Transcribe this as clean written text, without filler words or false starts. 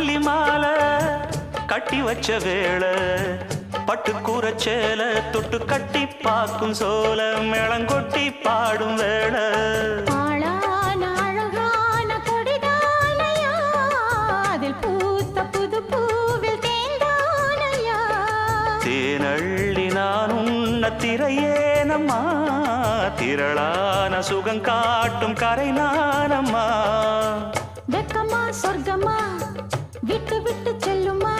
மல்லி மாலை கட்டி வச்ச வேளை பட்டு கூரச்சேல தொட்டு கட்டி பார்க்கும் சோல மேளங்கொட்டி பாடும் வேளை தேனள்ளி நான் உன்ன திரையேனம்மா திரளான சுகம் காட்டும் கரை நானம்மா வெக்கமா சொர்க்கமா விட்டு விட்டு செல்லுமா